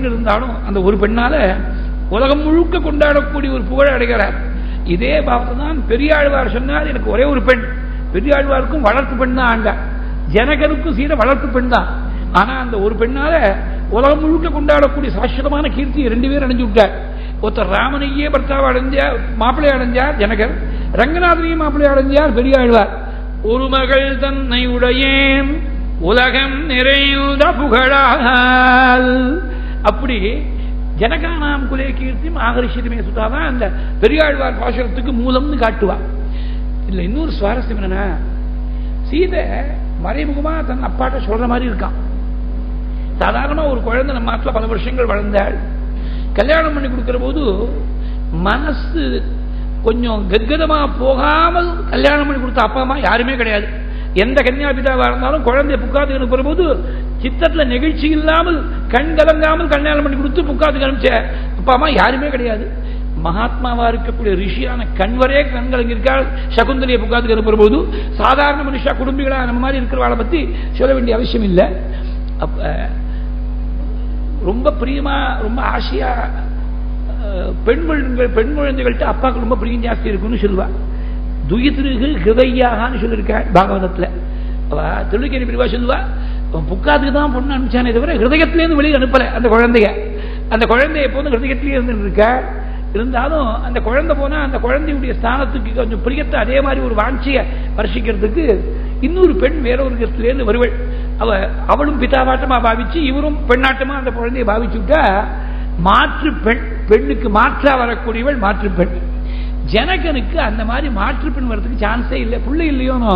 பெண் இருந்தாலும் அந்த ஒரு பெண்ணால உலகம் முழுக்க கொண்டாடக்கூடிய ஒரு புகழ் அடைகிறார். இதே பாவத்தை தான் பெரியாழ்வார் சொன்னார், எனக்கு ஒரே ஒரு பெண். பெரியாழ்வாருக்கும் வளர்ப்பு பெண் தான் ஆண்டார், ஜனகருக்கும் சீர வளர்ப்பு பெண் தான். ஆனா அந்த ஒரு பெண்ணால உலகம் முழுக்க கொண்டாடக்கூடிய சாஸ்வதமான கீர்த்தியை 2 பேர் அடைஞ்சு விட்டார். ஒருத்தர் ராமனையே பர்த்தாவை அடைஞ்சார், மாப்பிள்ளை அடைஞ்சார் ஜனகர். ரங்கநாதனையும் மாப்பிள்ளை அடைஞ்சார் பெரியாழ்வார். ஒரு மகள் தன்னை உடையேன் உலகம் நிறைந்த புகழால். அப்படி ஜனகானாம் குலே கீர்த்தியும் ஆகரிஷிதமே சுதாதான் அந்த பெரியாழ்வார் பாசுரத்துக்கு மூலம்னு காட்டுவா. இல்ல இன்னொரு சுவாரஸ்யம் என்னன்னா, சீதை மறைமுகமா தன் அப்பாட்ட சொல்ற மாதிரி இருக்கான். சாதாரணமா ஒரு குழந்தை நம்ம நாட்டில் பல வருஷங்கள் வளர்ந்தாள், கல்யாணம் பண்ணி கொடுக்கிற போது மனசு கொஞ்சம் கத்கதமா போகாமல் கல்யாணம் பண்ணி கொடுத்த அப்பா அம்மா யாருமே கிடையாது. எந்த கன்னியாபிதாவா இருந்தாலும் குழந்தைய புக்காத்துக்கு அனுப்புற போது சித்தத்துல நெகிழ்ச்சி இல்லாமல் கண் கலங்காமல் கல்யாணம் பண்ணி கொடுத்து புக்காத்துக்கு அனுப்பிச்ச அப்பா அம்மா யாருமே கிடையாது. மகாத்மாவா இருக்கக்கூடிய ரிஷியான கண்வரே கண்கலங்கிருக்காள் சகுந்தலையை புக்காத்துக்கு அனுப்புற போது. சாதாரண மனுஷா குடும்பிகளா நம்ம மாதிரி இருக்கிறவாளை பத்தி சொல்ல வேண்டிய அவசியம் இல்லை. அப்ப ரொம்ப பிரியமா ரொம்ப ஆசையா பெண் குழந்தைகள்கிட்ட அப்பாவுக்கு ரொம்ப பிரியம் ஜாஸ்தி இருக்குன்னு சொல்லுவா. துயித்திருக்கு ஹிருதயாகான்னு சொல்லியிருக்காள் பாகவதத்துல. திருக்கேணி பிரிவா சொல்லுவா, புக்காத்துக்கு தான் பொண்ணு அனுப்பிச்சானே தவிர ஹிருதயத்திலேருந்து வெளியே அனுப்பல அந்த குழந்தைய. அந்த குழந்தைய எப்போதும் ஹிருதயத்திலேயே இருந்து இருக்க. இருந்தாலும் அந்த குழந்தை போனா அந்த குழந்தையுடைய ஸ்தானத்துக்கு கொஞ்சம் பிரியத்தை அதே மாதிரி ஒரு வாஞ்சிய வருஷிக்கிறதுக்கு இன்னொரு பெண் வேற ஒரு இடத்துலேருந்து வருவள். அவளும் பிதாவாட்டமா பாவிச்சு இவரும் பெண்ணாட்டமா அந்த குழந்தைய பாவிச்சு விட்டா மாற்று பெண், பெண்ணுக்கு மாற்றா வரக்கூடியவள் மாற்று பெண். ஜனகனுக்கு அந்த மாதிரி மாற்று பெண் வர்றதுக்கு சான்ஸே இல்லை. பிள்ளை இல்லையோனோ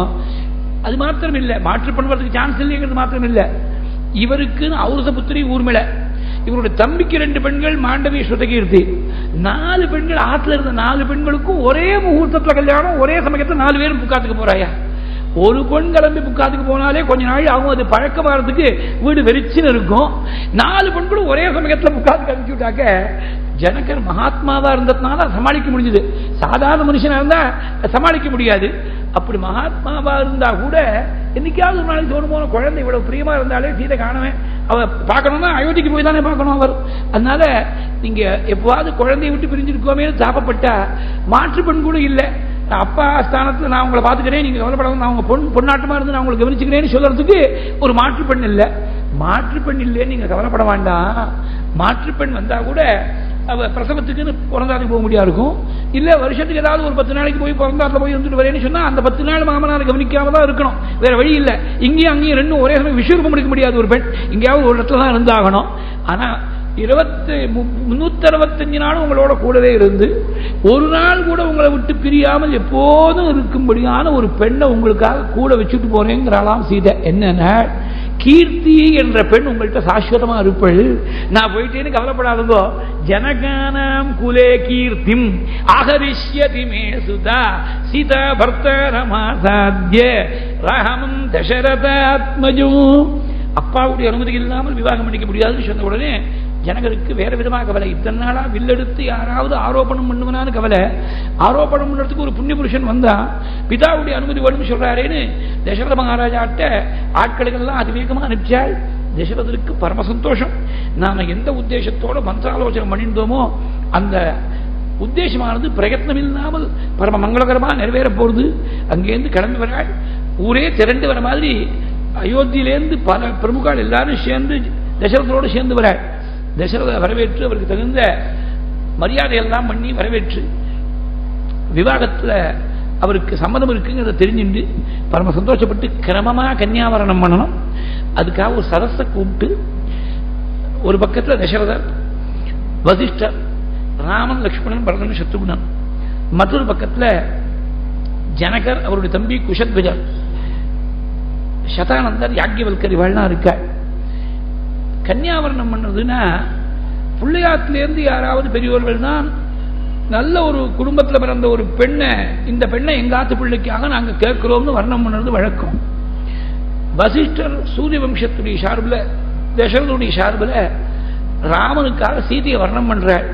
அது மாத்திரம் இல்லை, மாற்று பெண் வர்றதுக்கு சான்ஸ் இல்லைங்கிறது மாத்திரம் இல்லை. இவருக்குன்னு ஔரசபுத்திரி ஊர்மிள, இவருடைய தம்பிக்கு 2 பெண்கள் மாண்டவி ஸ்ருதகீர்த்தி. 4 பெண்கள் ஆத்துல இருந்த 4 பெண்களுக்கும் ஒரே முகூர்த்தத்துல கல்யாணம், ஒரே சமயத்தில் 4 பேரும் புக்காத்துக்கு போறாயா. ஒரு பெண் கிளம்பி புக்காத்துக்கு போனாலே கொஞ்ச நாள் ஆகும், அது பழக்கமாறதுக்கு வீடு வெறிச்சுன்னு இருக்கும். 4 பெண்களும் ஒரே சமயத்தில் புக்காத்துக்கு அனுப்பிச்சு விட்டாக்க ஜனகர் மகாத்மாவா இருந்ததுனால சமாளிக்க முடிஞ்சது. சாதாரண மனுஷனா இருந்தா சமாளிக்க முடியாது. அப்படி மகாத்மாவா இருந்தா கூட என்னைக்காவது ஒரு நாளைக்கு தோணும் போன குழந்தை இவ்வளவு பிரியமா இருந்தாலே சீதை காணவே அவ பார்க்கணும்னா அயோத்திக்கு போய் தானே பார்க்கணும் அவர். அதனால நீங்க எப்பவாவது குழந்தைய விட்டு பிரிஞ்சிருக்கோமே தாப்பப்பட்டா மாற்று பெண் கூட இல்லை. அப்பா ஸ்தானத்தில் நான் உங்களை பார்த்துக்கிறேன், நீங்க கவலைப்படாம நான் உங்க பொன்னாட்டமா இருந்து நான் உங்களை கவனிச்சுக்கிறேன்னு சொல்றதுக்கு ஒரு மாற்று பெண் இல்லை. மாற்று பெண் இல்லைன்னு நீங்க கவலைப்பட வேண்டாம். மாற்று பெண் வந்தா கூட அவ பிரசவத்துக்குன்னு பிறந்தாதுக்கு போக முடியாது இருக்கும். இல்ல வருஷத்துக்கு ஏதாவது ஒரு 10 நாளைக்கு போய் பிறந்தாத்துல போய் இருந்துட்டு வரேன்னு சொன்னா அந்த 10 நாள் மாமனாரை கவனிக்காம தான் இருக்கணும், வேற வழி இல்லை. இங்கேயும் அங்கேயும் 2 ஒரே சமயம் விஸ்வரூபம் எடுக்க முடியாது. ஒரு பெண் எங்கேயாவது ஒரு இடத்துல தான் இருந்தாகணும். ஆனா 365 நாளும் உங்களோட கூடவே இருந்து ஒரு நாள் கூட உங்களை விட்டு பிரியாமல் எப்போதும் இருக்கும்படியான ஒரு பெண்ணை உங்களுக்காக கூட வச்சுட்டு போறேங்கிறாளாம் சீதை. என்னன்னா கீர்த்தி என்ற பெண் உங்கள்கிட்ட சாஸ்வதமா இருப்பள். நான் போயிட்டேன்னு கவலைப்படாதோ. ஜனகானாம் குலே கீர்த்திம் ஆகரிஷ்யதி மே சுதா சீதா பர்த்தரமாசாத்ய ராமம் தசரதாத்மஜம். அப்பாவுடைய அனுமதி இல்லாமல் விவாகம் பண்ணிக்க முடியாதுன்னு சொன்ன உடனே ஜனகருக்கு வேற விதமாக கவலை. இத்தனை நாளா வில்லெடுத்து யாராவது ஆரோபணம் பண்ணுவனான்னு கவலை. ஆரோபணம் பண்ணுறதுக்கு ஒரு புண்ணிய புருஷன் வந்தா பிதாவுடைய அனுமதி வேணும்னு சொல்றாரேன்னு தசரத மகாராஜாட்ட ஆட்களுக்கெல்லாம் அதிவேகமா அனுப்பிச்சாள். தசரதருக்கு பரம சந்தோஷம். நாம எந்த உத்தேசத்தோட மந்திராலோசனை பண்ணியிருந்தோமோ அந்த உத்தேசமானது பிரயத்னம் இல்லாமல் பரம மங்களகரமா நிறைவேற போறது. அங்கேருந்து கிளம்பி வராள். ஊரே திரண்டு வர மாதிரி அயோத்தியிலேருந்து பல பிரமுகால் எல்லாரும் சேர்ந்து தசரதோடு சேர்ந்து வராள். தசரத வரவேற்று அவருக்கு தகுந்த மரியாதையெல்லாம் பண்ணி வரவேற்று விவாகத்துல அவருக்கு சம்மதம் இருக்குங்கிறத தெரிஞ்சுட்டு பரம சந்தோஷப்பட்டு கிரமமா கன்னியாவரணம் பண்ணணும். அதுக்காக ஒரு சரஸை கூப்பிட்டு ஒரு பக்கத்துல தசரதர், வசிஷ்டர், ராமன், லக்ஷ்மணன், பரதன், சத்ருகுணன், மற்றொரு பக்கத்துல ஜனகர், அவருடைய தம்பி குஷத்வஜர், சதானந்தர், யாக்ஞவல்கர் இவள்லாம் இருக்காள். கன்னியாவரணம் பண்றதுன்னா பிள்ளையாத்திலேருந்து யாராவது பெரியவர்கள் தான் நல்ல ஒரு குடும்பத்தில் பிறந்த ஒரு பெண்ணை, இந்த பெண்ணை எங்க ஆத்து பிள்ளைக்காக நாங்க கேட்கிறோம்னு வர்ணம் பண்ணுறது வழக்கம். வசிஷ்டர் சூரிய வம்சத்துடைய சார்பில், தசரதுடைய சார்பில் ராமனுக்காக சீதையை வர்ணம் பண்றாள்.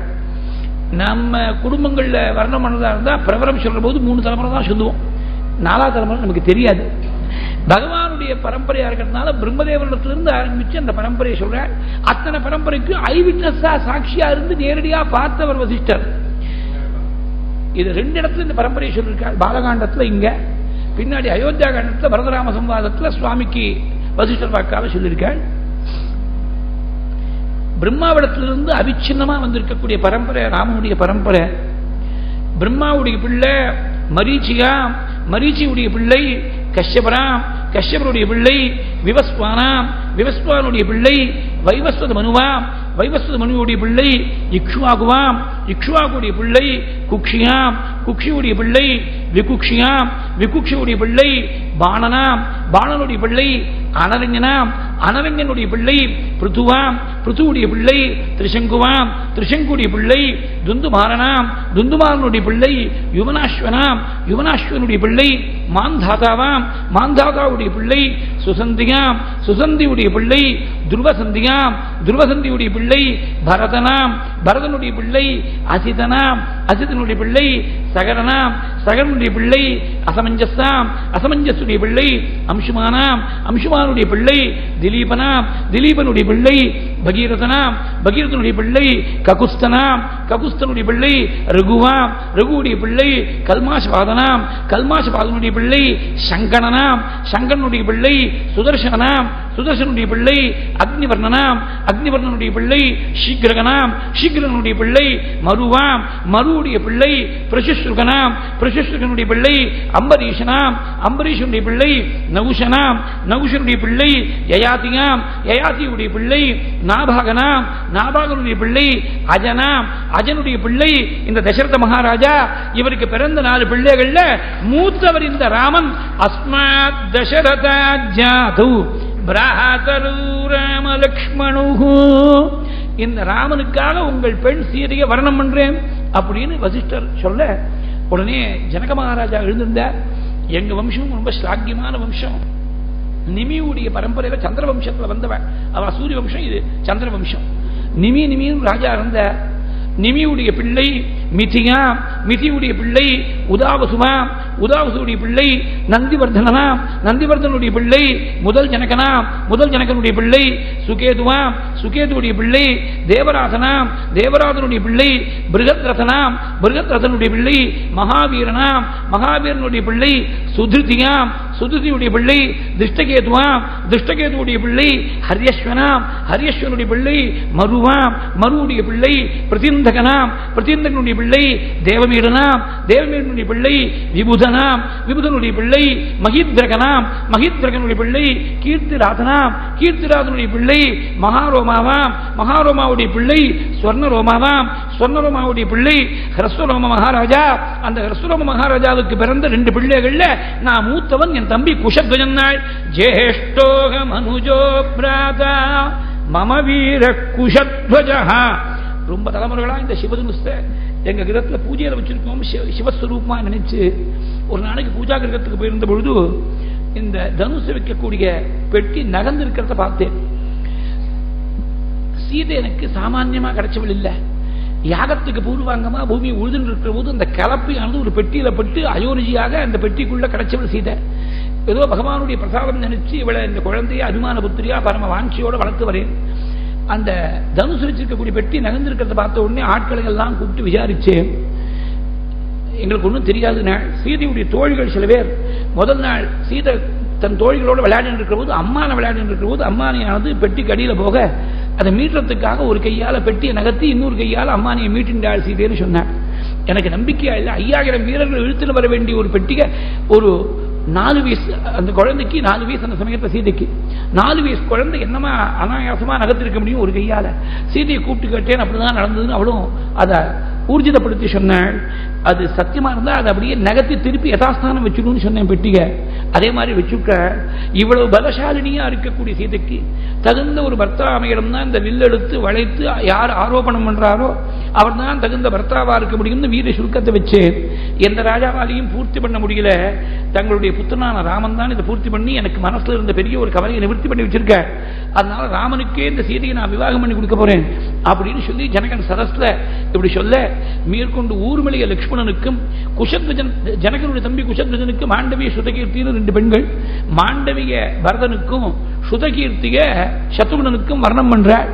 நம்ம குடும்பங்கள்ல வர்ணம் பண்ணதா இருந்தா பிரபரம் சொல்ற போது 3 தலைமுறை தான் சொல்லுவோம், 4ஆவது தலைமுறை நமக்கு தெரியாது. பகவானுடைய பிரம்மாவுடைய பரம்பரையா இருக்கிறதுனால பிரம்மதேவனிடத்திலிருந்து ஆரம்பிச்சு அந்த பரம்பரையை சொல்றார். அத்தனை பரம்பரைக்கு ஐ விட்னஸா சாட்சியா இருந்து நேரடியா பார்த்தவர் வசிஷ்டர். இது 2 இடத்துல இந்த பரம்பரையை சொல்லியிருக்கார். பாலகாண்டத்துல இங்க, பின்னாடி அயோத்தியா காண்டத்துல பரதராம சம்வாதத்துல சுவாமிக்கு வசிஷ்டர் வாக்காக சொல்லியிருக்கார். பிரம்மாவிடத்திலிருந்து அவிச்சின்னமா வந்திருக்கக்கூடிய பரம்பரை ராமனுடைய பரம்பரை. பிரம்மாவுடைய பிள்ளை மரீச்சியா, மரீச்சியுடைய பிள்ளை கஷ்யபராம், கஷ்யபருடைய பிள்ளை விவஸ்வானாம், விவஸ்வானுடைய பிள்ளை வைவஸ்வத மனுவாம், வைவஸ்வத மனுவுடைய பிள்ளை இக்ஷ்வாகுவாம், இக்ஷ்வாகுடைய பிள்ளை குக்ஷியாம், குக்ஷியுடைய பிள்ளை விகுக்ஷியாம், விகுக்ஷியுடைய பிள்ளை பாணனாம், பாணனுடைய பிள்ளை அனரஞ்சனாம், அனரஞ்சனுடைய பிள்ளை பிருத்துவாம், பிருத்துவுடைய பிள்ளை திரிசங்குவாம், திரிசங்குடைய பிள்ளை துந்துமாரனாம், துந்துமாரனுடைய பிள்ளை யுவனாஸ்வனாம், யுவனாஸ்வனுடைய பிள்ளை மாந்தாதாவாம், மாந்தாதாவுடைய பிள்ளை சுசந்தியாம், சுசந்தியுடைய பிள்ளை துருவசந்தியாம், துருவசந்தியுடைய பிள்ளை பரதனாம், பரதனுடைய பிள்ளை அசிதனாம், அசிதனுடைய பிள்ளை சகரனாம், சகரனுடைய பிள்ளை அசமஞ்சசாம், அசமஞ்சசுடைய பிள்ளை அம்சுமானாம், அம்சுமானுடைய பிள்ளை திலீபனாம், திலீபனுடைய பிள்ளை பகீரதனாம், பகீரதனுடைய பிள்ளை ககுஸ்தனாம், ககுஸ்தனுடைய பிள்ளை ரகுவாம், ரகுவுடைய பிள்ளை கல்மாசபாதனாம், கல்மாசபாதனுடைய பிள்ளை சங்கணனாம், சங்கனுடைய பிள்ளை சுதர்சனாம், சுதர்சனுடைய பிள்ளை அக்னிவர்ணனாம், அக்னிவர்ணனுடைய பிள்ளை சீக்கிரகனாம், சீக்கிரனுடைய பிள்ளை மருவாம், மருவுடைய பிள்ளை பிரசுஸ்ருகனாம், பிரசுஸ்ருகனுடைய பிள்ளை அம்பரீஷனாம், அம்பரீஷனுடைய பிள்ளை நகுஷனாம், நகுஷனுடைய பிள்ளை யயாதியாம், யயாதியுடைய பிள்ளை நாபாகனாம், நாபாகனுடைய பிள்ளை அஜனாம், அஜனுடைய பிள்ளை இந்த தசரத மகாராஜா. இவருக்கு பிறந்த 4 பிள்ளைகள்ல மூத்தவர் இந்த ராமன். அஸ்மாத் தசரதா ஜாது பிராதரு ராம லக்ஷ்மணு, இந்த ராமனுக்காக உங்கள் பெண் சீதையை வர்ணம் பண்றேன் அப்படின்னு வசிஷ்டர் சொல்ல, உடனே ஜனக மகாராஜா எழுந்திருந்தார். எங்க வம்சம் ரொம்ப ஸ்லாக்கியமான வம்சம். நிமியுடைய பரம்பரையில சந்திர வம்சத்துல வந்தவன். அவ சூரிய வம்சம், இது சந்திர வம்சம். நிமியும் ராஜா இருந்த. நிமியுடைய பிள்ளை மிதியா, மிதியுடைய பிள்ளை உதாவசுமாம், உதாவசுடைய பிள்ளை நந்திவர்தனாம், நந்திவர்தனுடைய பிள்ளை முதல் ஜனகனாம், முதல் ஜனகனுடைய பிள்ளை சுகேதுவாம், சுகேதுடைய பிள்ளை தேவராதனாம், தேவராதனுடைய பிள்ளை பிருகத்ரதனாம், பிருகத்ரதனுடைய பிள்ளை மகாவீரனாம், மகாவீரனுடைய பிள்ளை சுதிருதியாம், சுதிருதியுடைய பிள்ளை திருஷ்டகேதுவாம், திருஷ்டகேதுடைய பிள்ளை ஹரியஸ்வனாம், ஹரியஸ்வனுடைய பிள்ளை மருவாம், மருவுடைய பிள்ளை பிரதிந்தகனாம், பிரதிந்தகனுடைய பிள்ளை தேவமீரனாம், தேவமீரனுடைய பிள்ளை விபுதனாம், விபுதனுடைய பிள்ளை மகித்ரகனாம், மகித்ரகனுடைய பிள்ளை கீர்த்திராதனாம், கீர்த்திராதனுடைய பிள்ளை மகாரோமாவாம், மகாரோமாவுடைய பிள்ளை ஸ்வர்ணரோமாவாம், ஸ்வர்ணரோமாவுடைய பிள்ளை ஹ்ரஸ்வரோம மகாராஜா. அந்த ஹ்ரஸ்வரோம மகாராஜாவுக்கு பிறந்த 2 பிள்ளைகள்ல நான் மூத்தவன் என் தம்பி குஷத்வஜன். ஜேஷ்டோக மனுஜோ பிராதா மம வீர குஷத்வஜா. ரொம்ப தலைமுறைகளா இந்த சிவதனுஷ எங்க கிரகத்துல பூஜையில வச்சிருக்கோம். சிவஸ்வரூபமா நினைச்சு ஒரு நாளைக்கு பூஜா கிரகத்துக்கு போயிருந்த பொழுது இந்த தனுசு வைக்கக்கூடிய பெட்டி நகர்ந்து இருக்கிறத பார்த்தேன். சீதை எனக்கு சாமான்யமா கிடைச்சவள் இல்ல. யாகத்துக்கு பூர்வாங்கமா பூமி உழுதுன்னு இருக்கிற போது அந்த கலப்பையானது ஒரு பெட்டியில பட்டு அயோனிஜியாக அந்த பெட்டிக்குள்ள கிடைச்சவள் சீதை. ஏதோ பகவானுடைய பிரசாதம் நினைச்சு இவளை இந்த குழந்தைய அபிமான புத்திரியா பரம வாஞ்சியோட வளர்த்து வரேன். அந்த தனுசு வச்சிருக்கக்கூடிய பெட்டி நகர்ந்திருக்கிறத பார்த்த உடனே ஆட்களை எல்லாம் கூப்பிட்டு விசாரிச்சேன். எங்களுக்கு ஒன்றும் தெரியாது. சீதையுடைய தோழிகள் சில பேர் முதல் நாள் சீதை தன் தோழிகளோடு விளையாடி இருக்கிற போது அம்மான விளையாடி இருக்கிற போது அம்மானியானது பெட்டிக்கு அடியில் போக அதை மீட்டுறதுக்காக ஒரு கையால பெட்டியை நகர்த்தி இன்னொரு கையால அம்மானியை மீட்டின்றாள் சீதைன்னு சொன்னார். எனக்கு நம்பிக்கையா இல்லை. 5000 வீரர்கள் இழுத்துட்டு வர வேண்டிய ஒரு பெட்டியை ஒரு 4 வயசு அந்த குழந்தைக்கு 4 வயசு அந்த சமயத்தை சீதைக்கு 4 வயசு குழந்தை என்னமா அனாயாசமா நகர்த்திருக்க முடியும் ஒரு கையால. சீதையை கூப்பிட்டு கேட்டேன், அப்படிதான் நடந்ததுன்னு அவளும் அதை ஊர்ஜிதப்படுத்தி சொன்னாள். அது சத்தியமா இருந்தா அதை அப்படியே நகர்த்தி திருப்பி யதாஸ்தானம் வச்சுக்கணும்னு சொன்னேன் பெட்டிக. அதே மாதிரி வச்சுக்க. இவ்வளவு பலசாலினியா இருக்கக்கூடிய சீதைக்கு தகுந்த ஒரு பர்த்தா அமையிடம் தான் இந்த வில்லெடுத்து வளைத்து யார் ஆரோபணம் பண்றாரோ அவர் தான் தகுந்த பர்த்தாவா இருக்க முடியும்னு வீர சுருக்கத்தை வச்சு எந்த ராஜாவாலையும் பூர்த்தி பண்ண முடியல. தங்களுடைய புத்திரனான ராமன் தான் இதை பூர்த்தி பண்ணி எனக்கு மனசுல இருந்த பெரிய ஒரு கவலையை நிவர்த்தி பண்ணி வச்சிருக்க. அதனால ராமனுக்கே இந்த சீதையை நான் விவாகம் பண்ணி கொடுக்க போறேன் அப்படின்னு சொல்லி ஜனகன் சரஸ்ல இப்படி சொல்ல, மேற்கொண்டு ஊர்மலிய லட்சுமணனுக்கும் ஜனகனுடைய தம்பி குஷத்வஜனுக்கு மாண்டவிய சுதகீர்த்தின்னு 2 பெண்கள், மாண்டவிய பரதனுக்கும் சுதகீர்த்திய சத்ருகனுக்கும் வர்ணம் பண்றாள்.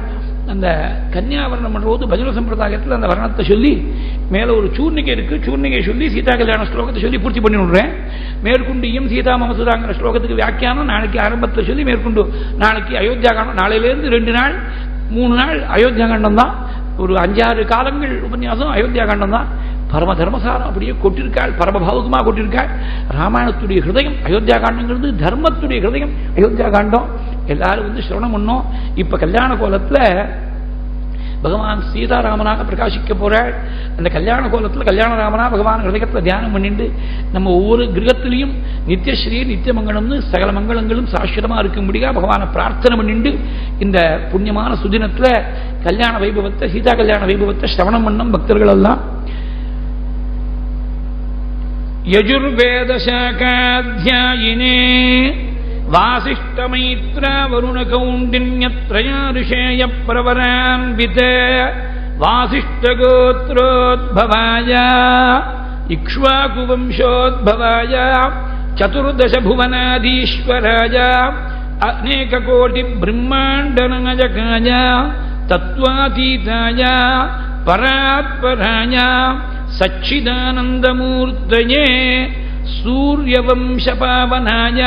அந்த கன்னியாவரணம் பண்றது பஜன சம்பிரதாயத்தில் அந்த வர்ணத்தை சொல்லி மேல ஒரு சூர்ணிகை இருக்கு, சூர்ணிகை சொல்லி சீதா கல்யாண ஸ்லோகத்தை சொல்லி பூர்த்தி பண்ணி விடுறேன். மேற்கொண்டு சீதா மமசுதாங்கிற ஸ்லோகத்துக்கு வியாக்கியானம் நாளைக்கு ஆரம்பத்தில் சொல்லி மேற்கொண்டு நாளைக்கு அயோத்தியா காண்டம், நாளையிலேருந்து 2 நாள் 3 நாள் அயோத்தியா காண்டம் தான். ஒரு 5-6 காலங்கள் உபன்யாசம் அயோத்தியா காண்டம் தான். பரம தர்மசாரம் அப்படியே கொட்டிருக்காள், பரமபாவுகமாக கொட்டிருக்காள். ராமாயணத்துடைய ஹிருதயம் அயோத்தியா காண்டங்கிறது, தர்மத்துடைய ஹிருதயம் அயோத்தியா காண்டம். எல்லாரும் சிரவணம் பண்ணோம். இப்ப கல்யாண கோலத்தில் பகவான் சீதாராமனாக பிரகாசிக்க போறாள். அந்த கல்யாண கோலத்தில் கல்யாணராமனா பகவான் ஹிருதயத்தில் தியானம் பண்ணிட்டு நம்ம ஒவ்வொரு கிரகத்திலையும் நித்தியஸ்ரீ நித்தியமங்கலம்னு சகல மங்களங்களும் சாஸ்வதமா இருக்கும்படியா பகவானை பிரார்த்தனை பண்ணிட்டு இந்த புண்ணியமான சுதினத்தில் கல்யாண வைபவத்தை சீதா கல்யாண வைபவத்தை சிரவணம் பண்ணும் பக்தர்கள் எல்லாம். யஜுர்வேத சாகாத்யாயினே வாசிஷ்டமைத்ர வருண கௌண்டின்யத்ரயா ரிஷேய பிரவரான்வித வாசிஷ்டகோத்ரோத்பவாய இக்ஷ்வாகு வம்சோத்பவாய சதுர்தச புவனாதீஸ்வராய அநேக கோடி பிரம்மாண்டநாயகாய தத்வாதீதாய பராத்பராய சச்சிதானந்தமூர்த்தயே சூரியவம்சபாவனாய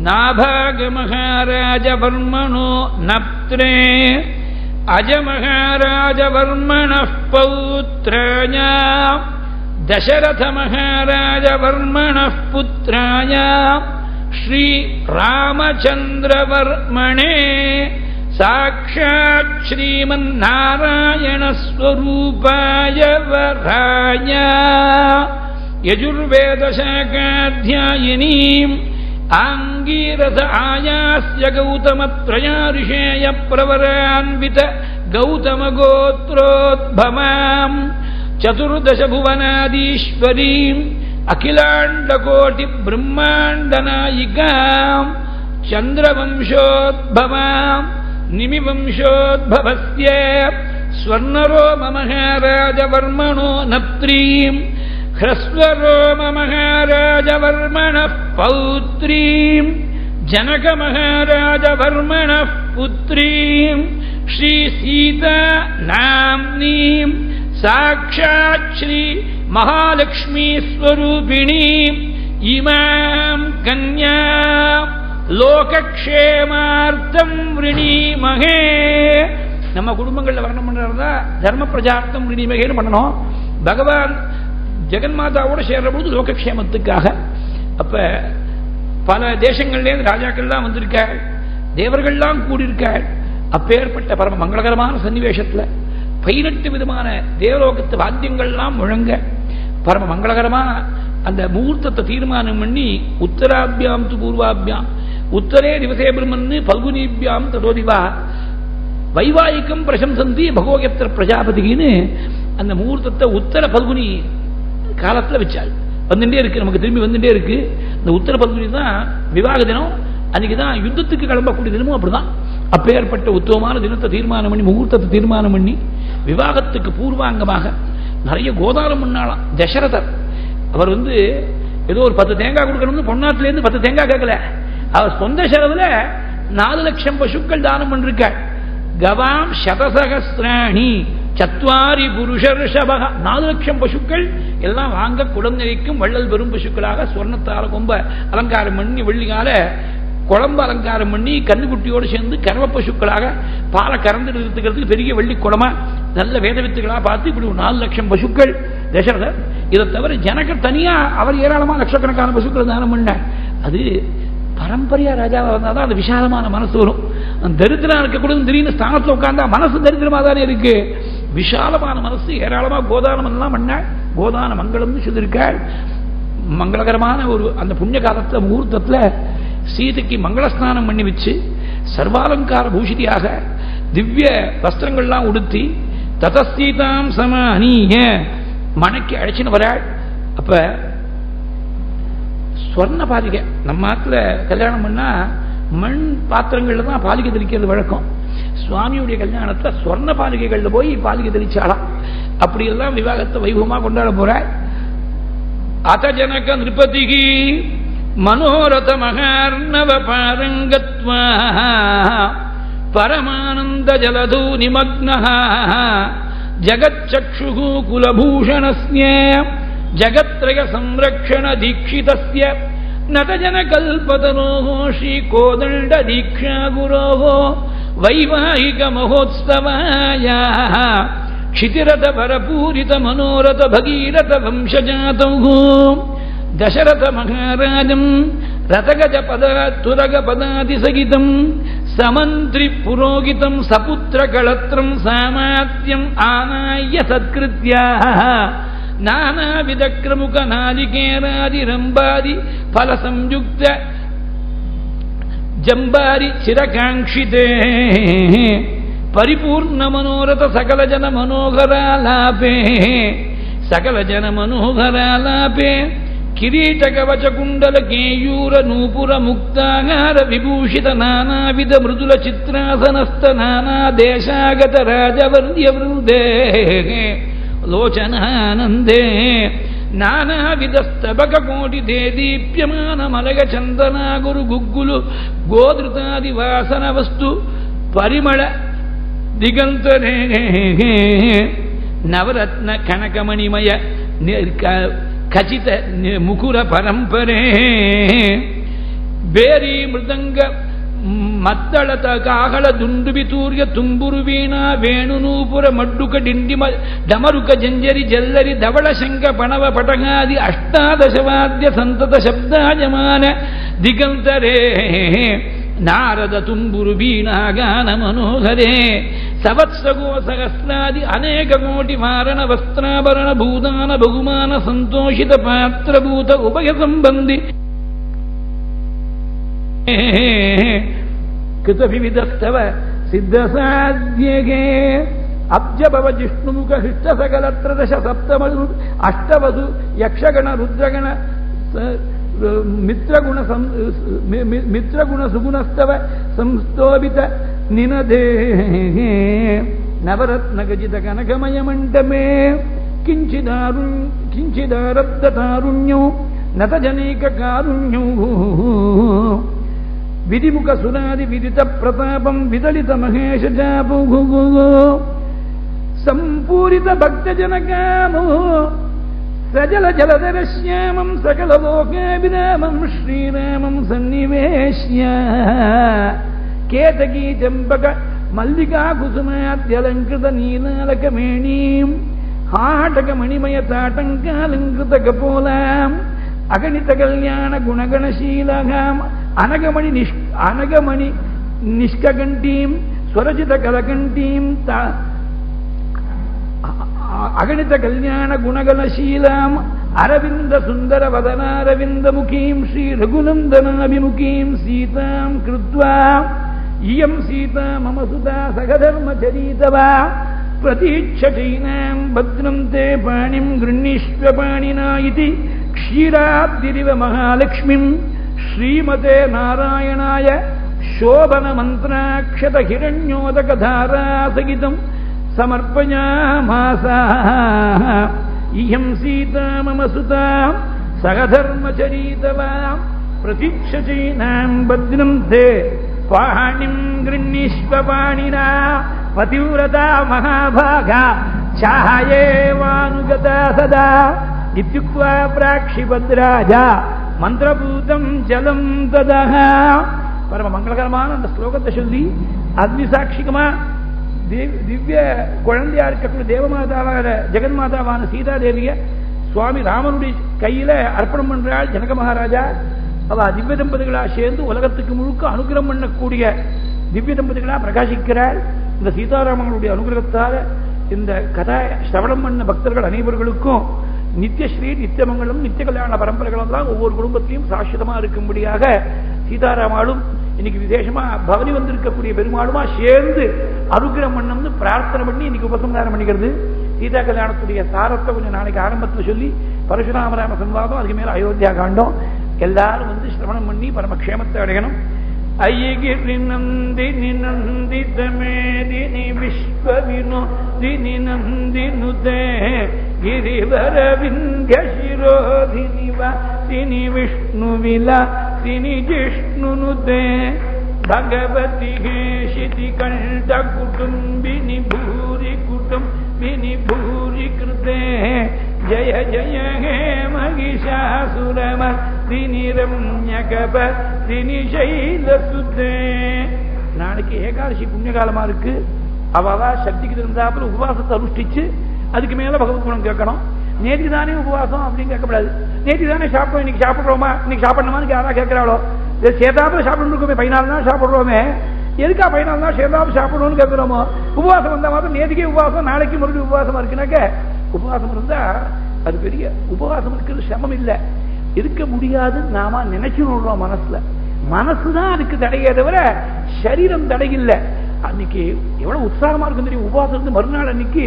நாபாகமகாராஜவர்மணோ நப்த்ரே அஜமகாராஜவர்மணः பௌத்ராய தசரதமகாராஜவர்மணः புத்ராய ஸ்ரீ ராமச்சந்திரவர்மணே சாக்ஷாத் ஸ்ரீமன்னாராயண ஸ்வரூபாய வராய யஜுர்வேத சாகாத்யாயினீம் ஆங்கீரச ஆயாஸ்ய கௌதமத்ரயா ரிஷேய பிரவரான்வித கௌதம கோத்ரோத்பவாம் சதுர்தச புவனாதீஸ்வரீம் அகிலாண்ட கோடி பிரம்மாண்ட நாயிகாம் சந்திரவம்சோத்பவாம் நிமிவம்சோத்பவஸ்ய ஸ்வர்ணரோம மகாராஜவர்மணோ நப்த்ரீம் ஹ்ரஸ்வரோம மகாராஜவர்மணः பௌத்ரீம் ஜனக மகாராஜவர்மணः புத்ரீம் ஸ்ரீ சீதா நாம்னீம் சாக்ஷாத் ஸ்ரீ மகாலக்ஷ்மீ ஸ்வரூபிணீம் இமாம் கன்யா லோகக்ஷேமார்த்தம் விரணீமகே. நம்ம குடும்பங்களில் வர்ணம் பண்றதா தர்ம பிரஜார்த்தம் விரணீமகேன்னு பண்ணணும். பகவான் ஜெகன்மாதாவோட சேர்ற பொழுது லோகக்ஷேமத்துக்காக. அப்ப பல தேசங்கள்லேருந்து ராஜாக்கள்லாம் வந்திருக்காள், தேவர்கள்லாம் கூடியிருக்காள். அப்பேற்பட்ட பரம மங்களகரமான சன்னிவேஷத்துல 18 விதமான தேவலோகத்து வாத்தியங்கள்லாம் முழங்க பரம மங்களகரமா அந்த முகூர்த்தத்தை தீர்மானம் பண்ணி உத்தராபியாம் து பூர்வாபியாம் உத்தரே திவசே பிரம்மன்னு பல்குனிபியாம் ததோதிவா வைவாயிக்கம் பிரசம்சந்தி பகோகத்திர பிரஜாபதினு அந்த முகூர்த்தத்தை உத்தர பல்குனி காலத்தில் வச்சாள். வந்துட்டே இருக்கு, நமக்கு திரும்பி வந்துட்டே இருக்கு. இந்த உத்தர பல்குனி தான் விவாக தினம், அன்னைக்கு தான் யுத்தத்துக்கு கிளம்பக்கூடிய தினமும் அப்படிதான். அப்பேற்பட்ட உத்தமமான தினத்தை தீர்மானம் பண்ணி முகூர்த்தத்தை தீர்மானம் பண்ணி விவாகத்துக்கு பூர்வாங்கமாக நிறைய கோதானம் பண்ணாலாம். தசரதர் அவர் ஏதோ ஒரு 10 தேங்காய் கொடுக்கணும்னு பொன்னாட்டிலேருந்து 10 தேங்காய் கேட்கல, அவர் சொந்த செலவுல 4 லட்சம் பசுக்கள் தானம் பண்ணிருக்காள். கவாம் சதசகஸ்ராணி சத்வாரி புருஷர்ஷபக 4 லட்சம் பசுக்கள் எல்லாம் வாங்க குழந்தைக்கும் வள்ளல் பெரும் பசுக்களாக சொர்ணத்தால கொம்ப அலங்காரம் பண்ணி வெள்ளிகால குழம்பு அலங்காரம் பண்ணி கண்ணுக்குட்டியோடு சேர்ந்து கர்வ பசுக்களாக பாலை கறந்து நிறுத்துக்கிறதுக்கு பெரிய வெள்ளி குடமா நல்ல வேத வித்துக்களாக பார்த்து இப்படி 4 லட்சம் பசுக்கள் தசரதர். இதை தவிர ஜனகர் தனியா அவர் ஏராளமான லட்சக்கணக்கான பசுக்கள் தானம் பண்ண. அது பரம்பரையா ராஜாவா வந்தாதான் அது விசாலமான மனசு வரும். தரித்திரம் இருக்கக்கூடாது, திடீர்னு ஸ்தானத்தில் உட்கார்ந்தா மனசு தரித்திரமா தானே இருக்கு. விஷாலமான மனசு ஏராளமா கோதானம் எல்லாம் பண்ண. கோதான மங்களம்னு சொல்லியிருக்காள். மங்களகரமான ஒரு அந்த புண்ணிய காலத்துல முகூர்த்தத்துல சீதைக்கு மங்களஸ்நானம் பண்ணி வச்சு சர்வாலங்கார பூஷிதியாக திவ்ய வஸ்திரங்கள்லாம் உடுத்தி ததசீதாம் சமானீய மனைக்கு அழைச்சின்னு வராள். அப்ப ஸ்வர்ண பாலிகை, நம்ம நாட்டில் கல்யாணம் பண்ணா மண் பாத்திரங்கள்ல தான் பாலிகை தெளிக்கிறது வழக்கம். சுவாமியுடைய கல்யாணத்தை ஸ்வர்ண பாலிகைகள்ல போய் பாலிகை தெளிச்சாலாம். அப்படி எல்லாம் விவாகத்தை வைபவமா கொண்டாட போற. அத ஜனக நிருபதிகி மனோரத மகார்ணவ பாரங்கத்வா பரமானந்த ஜலதூ நிமக்னஹ ஜகச்சக்ஷுஹு குலபூஷணஸ்ய ஜகத்ரய சம்ரக்ஷண தீக்ஷிதஸ்ய நதஜன கல்பதனோஹ ஸ்ரீ கோதண்ட தீக்ஷா குரோஹ வைவாஹிக மகோத்சவாயாஹ க்ஷிதிரத பரபூரித மனோரத பகீரத வம்சஜாதௌ தசரத மகாராஜம் ரதகஜ பதத்துரக பதாதிசகிதம் சமந்திரி புரோகிதம் சபுத்திர களத்ரம் சாமாத்யம் ஆனாய சத்கிருத்யாஹ நானாவித கிரமுக நாலிகேராதி ரம்பாதி பல சம்யுக்த ஜம்பாரி சிரகாங்ஷிதே பரிபூர்ண மனோரத சகல ஜன மனோகராலாபே சகல ஜன மனோகராலாபே கிரீட கவச குண்டல கேயூர நூபுர முக்தாகார விபூஷித நானாவித மிருதுல சித்ராசனஸ்த நானா தேசாகத ராஜவர்ய விருதே லோச்சனானந்தே நானாவிதஸ்தபக கோடி தேதீப்யமான மலக சந்தனா குரு குக்குலு கோதிருதாதி வாசன வஸ்து பரிமள திகந்தரே நவரத்ன கனகமணிமய கச்சித முகுர பரம்பரே பேரி மிருதங்க மத்தளத காகல துண்டுபி தூர்ய தும்புரு வீணா வேணு நூபுர மட்டுக டிண்டிம டமருக ஜஞ்சரி ஜல்லரி தவள சங்க பணவ படகாதி அஷ்டாதசவாத்திய சந்தத சப்தாயமான திகந்தரே நாரத தும்புரு வீணாகான மனோகரே சவத்சகோ சகஸ்ராதி அநேக கோட்டி வாரண வஸ்திராபரண பூதான பகுமான சந்தோஷித பாத்திரபூத உபய சம்பந்தி கிருதவிவிதஸ்தவ சித்தசாத்யகே அப்ஜபவ ஜிஷ்ணுமுக ஹிஷ்ட சகலத்ரதச சப்தமது அஷ்டவது யக்ஷகண ருத்ரகண மித்ரகுண சுகுணஸ்தவ சம்ஸ்தோபித நினதே நவரத்ன கஜித கனகமய மண்டமே கிஞ்சிதாரப்தாருண்யோ நதஜனேக காருண்யோ விதிமுக சுராதி விதித பிரதாபம் விதலித மகேஷ ஜாபு சம்பூரித பக்த ஜனகாமோ சஜல ஜலதரஸ்யாமம் சகலலோகாபிராமம் ஸ்ரீராமம் சன்னிவேஷ்ய கேதகீ ஜம்பக மல்லிகா குசுமாத்யலங்கிருத நீலாலகமேணீம் ஆடக மணிமய தாட்டங்காலங்கிருத கபோலாம் அகணித கல்யாண குணகணசீலகாம் அனகமணி நிஷ்ககண்டீம் ஸ்வரஜித கலகண்டீம் அகணித கல்யாண குணகணசீலாம் அரவிந்த சுந்தர வதனாரவிந்த முகீம் ஸ்ரீ ரகுநந்தனாபிமுகீம் சீதாம் கிருத்வா இயம் சீதா மம சுதா சகதர்மச்சரீதவா பிரதீட்சைனாம் பத்ரம் தே பாணிம் கிருண்ணீஸ்வ பாணினா இதி க்ஷீராப்திரிவ மகாலக்ஷ்மிம் ஸ்ரீமதே நாராயணாய சோபன மந்திராட்சத ஹிரண்யோதக தாராசகிதம் சமர்ப்பயாமாசா இயம் சீதா மம சுதா சகதர்மச்சரீதவா பிரதீட்சைனாம் பத்ரம் தே பாணிம் கிருண்ணீஸ்வ பாணினா பதிவ்ரதா மகாபாகா சாயேவானுகதா சதா இத்யுக்த்வா பிராக்ஷிபத்ராஜா மந்திரபூதம் ஜலம் ததஹ. பரம மங்களகரமான அந்த ஸ்லோகத்தை சொல்லி அக்னிசாட்சிகமா திவ்ய குழந்தையா இருக்கக்கூடிய தேவமாதாவான ஜெகன்மாதாவான சீதாதேவிய சுவாமி ராமனுடைய கையில அர்ப்பணம் பண்றாள் ஜனக மகாராஜா. அவ திவ்ய தம்பதிகளா சேர்ந்து உலகத்துக்கு முழுக்க அனுகிரகம் பண்ணக்கூடிய திவ்ய தம்பதிகளா பிரகாசிக்கிறாள். இந்த சீதாராமனுடைய அனுகிரகத்தால இந்த கதா சிரவணம் பண்ண பக்தர்கள் அனைவர்களுக்கும் நித்தியஸ்ரீ நித்தியமங்கலம் நித்திய கல்யாண பரம்பரைகள் எல்லாம் ஒவ்வொரு குடும்பத்திலையும் சாஸ்வதமா இருக்கும்படியாக சீதாராமாலும் இன்னைக்கு விசேஷமா பவனி வந்திருக்கக்கூடிய பெருமாளுமா சேர்ந்து அனுகிரகம் பண்ணணும்னு பிரார்த்தனை பண்ணி இன்னைக்கு உபசம்ஹாரம் பண்ணிக்கிறது. சீதா கல்யாணத்துடைய சாரத்தை கொஞ்சம் நாளைக்கு ஆரம்பத்தில் சொல்லி பரசுராமராம சம்வாதம், அதுக்கு மேல அயோத்தியா காண்டம் எல்லாரும் வந்து சிரவணம் பண்ணி பரமக்ஷேமத்தை அடையணும். ஐகிரி நந்தினி நந்திதமேதினி விஸ்வ வினோதினி நந்தினுதே ಗಿರಿವರ ವಿಂಧ್ಯ ಶಿರೋಧಿನಿ ವಾಸಿನಿ ವಿಷ್ಣು ವಿಲಾಸಿನಿ ಜಿಷ್ಣುನುತೆ ಭಗವತಿ ಶಿತಿ ಕಂಠ ಕುಟುಂಬಿನಿ ಭೂರಿ ಕುಟುಂಬಿನಿ ಭೂರಿ ಕೃತೆ ಜಯ ಜಯ ಹೇ ಮಹಿಷಾಸುರಮರ್ದಿನಿ ரம்யகபதினி சைலசுதே. நாளைக்கு ஏகாதசி புண்ணியகாலமா இருக்கு. அவா சக்திக்கு இருந்தாப்புல உபவாசத்தை அனுஷ்டிச்சு அதுக்கு மேல பகவத் குணம் கேட்கணும். நேற்று தானே உபவாசம் அப்படின்னு கேட்கக்கூடாது. நேற்று தானே சாப்பிட்டோம், இன்னைக்கு சாப்பிடுறோமா, இன்னைக்கு சாப்பிடணுமான்னு யாரா கேட்கிறாளோ? சேர்த்தாப்புல சாப்பிட்டு 14 நாள் சாப்பிடுறோமே, எதுக்கா 14 நாள் சேர்ந்தாப்புல சாப்பிடணும்னு கேட்கிறோமோ? உபவாசம் வந்தா மாத்திரம் நேற்றுக்கே உபவாசம், நாளைக்கு மறுபடியும் உபவாசம் இருக்குனாக்க உபவாசம் இருந்தா அது பெரிய உபவாசம் இருக்கிறது சிரமம் இல்லை, இருக்க முடியாதுன்னு நாம நினைச்சு விடுறோம். மனசுதான் அதுக்கு தடையே தவிர சரீரம் தடையில்லை. அன்னைக்கு எவ்வளவு உற்சாகமா இருக்கும் தெரியும். உபவாசம் இருந்து மறுநாள் அன்னைக்கு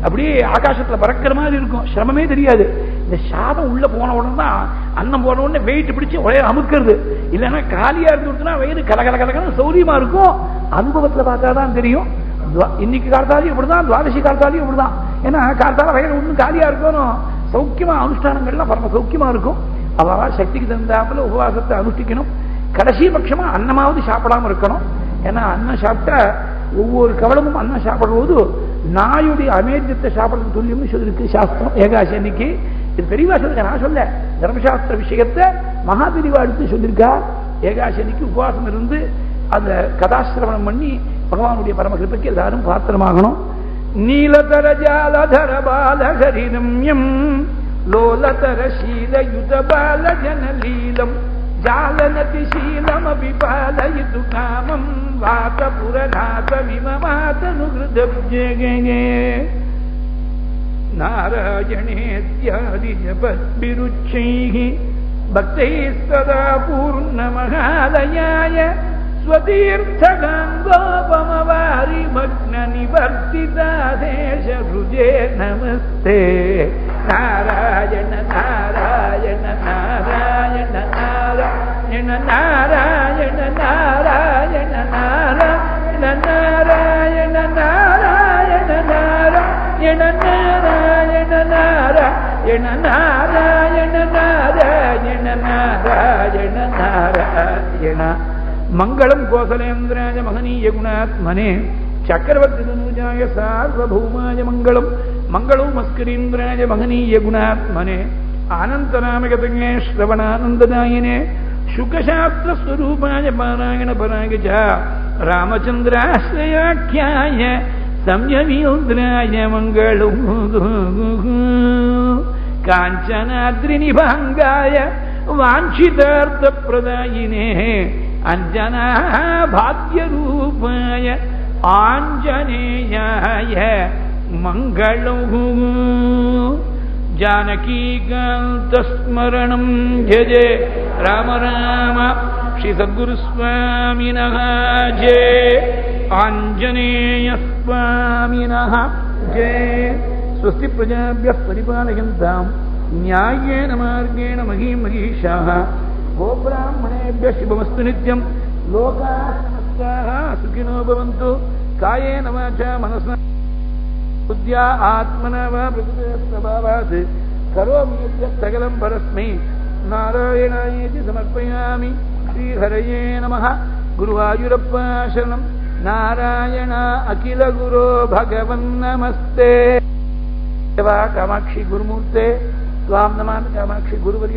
அப்படியே ஆகாசத்துல பறக்கிற மாதிரி இருக்கும், சிரமமே தெரியாது. இந்த சாதம் உள்ள போன உடனே தான் அன்னம் போன உடனே வெயிட் பிடிச்சு வயிறு அமுக்கிறது. இல்லைன்னா காலியா இருந்துச்சுன்னா வயிறு கலகல கலகல சௌரியமா இருக்கும். அனுபவத்துல பார்த்தாதான் தெரியும். இன்னைக்கு காலத்தாலையும் இப்படிதான், துவாதசி காலத்தாலையும் இப்படிதான். ஏன்னா காலத்தால வயிறு ஒன்றும் காலியா இருக்கணும், சௌக்கியமா அனுஷ்டானங்கள்லாம் பரம சௌக்கியமா இருக்கும். அவரா சக்திக்கு தந்தாப்புல உபவாசத்தை அனுஷ்டிக்கணும். கடைசி பட்சமா அன்னமாவது சாப்பிடாம இருக்கணும். ஏன்னா அன்னம் சாப்பிட்டா ஒவ்வொரு கவலமும் அன்னம் சாப்பிடும்போது நாயுடைய அமேத்தியத்தை சாப்பிடுறது துல்லியம்னு சொல்லிருக்கு சாஸ்திரம். ஏகாசி அன்னைக்கு இது பெரியவா சொல்லுங்க, நான் சொல்ல தர்மசாஸ்திர விஷயத்தை மகாபெரிவா எடுத்து சொல்லியிருக்கா. ஏகாசி அன்னைக்கு உபவாசம் இருந்து அந்த கதாசிரவணம் பண்ணி பகவானுடைய பரம கிருபைக்கு எல்லாரும் பாத்திரமாகணும். நீலதர ஜாலதர பாலகரிரம்யம் லோலதர சீல யுத பால ஜனலீலம் ஜாலனதிசீலமபி பாலயிது காமம் வாதபுரநாதமிமமாதனுகிருதப்ஜகே நாராயணேத்யாதி ஜபத்பிருச்சைः பக்தைः சதா பூர்ணமகாலயாய ஸ்வதீர்த்தகாங்கோபமவாரி மக்ன நிவர்த்திதாதேஷ ருஜே நமஸ்தே. நாராயண நாராயண நாராயண நாராயண நாராயண நாராயண நாராயண நாராயண நாராயண நாராயண நாராயண நாராயண நாராயண நாராயண நாராயண நாராயண. மங்களம் கோசலேந்திராய மகனீய குணாத்மனே சக்கரவர்த்தி தனுஜாய சார்வபௌமாய மங்களம். மங்களம் மஸ்கரீந்திராய மகனீய குணாத்மனே ஆனந்தராமகதஞே ஸ்ரவணானந்ததாயினே சுகசாஸ்திரஸ்வரூபாய பாராயண பராய ச ராமச்சந்திராஸ்ரயாख्याय சம்யமீந்திராய மங்களம். காஞ்சனாத்ரிநிபாங்காய வாஞ்சிதார்த்தப்ரதாயினே அஞ்சனா பாக்யரூபாய ஆஞ்சநேயாய மங்களம். ஜானகீகாந்தஸ்மரணம் ஜெய ராம ராம ஸ்ரீ சத்குருஸ்வாமினஹ ஜெய ஆஞ்சநேயஸ்வாமினஹ ஜெய. ஸ்வஸ்தி பிரஜாப்யः பரிபாலயந்தாம் न्यायेन मार्गेण महीं महीषाः गोब्राह्मणेभ्यः शुभमस्तु नित्यं. लोकाः समस्ताः सुखिनो भवन्तु. कायेन वाचा मनसा बुद्ध्या आत्मना वा प्रकृतेस्वभावात् करोमि यद्यत् सकलं परस्मै नारायणायेति समर्पयामि. श्रीहरये नमः. गुरुवायुरप्पा शरणं. नारायण अखिल गुरो भगवन् नमस्ते. कामाक्षी गुरुमूर्ते त्वां नमामि. कामाक्षी गुरुवर्य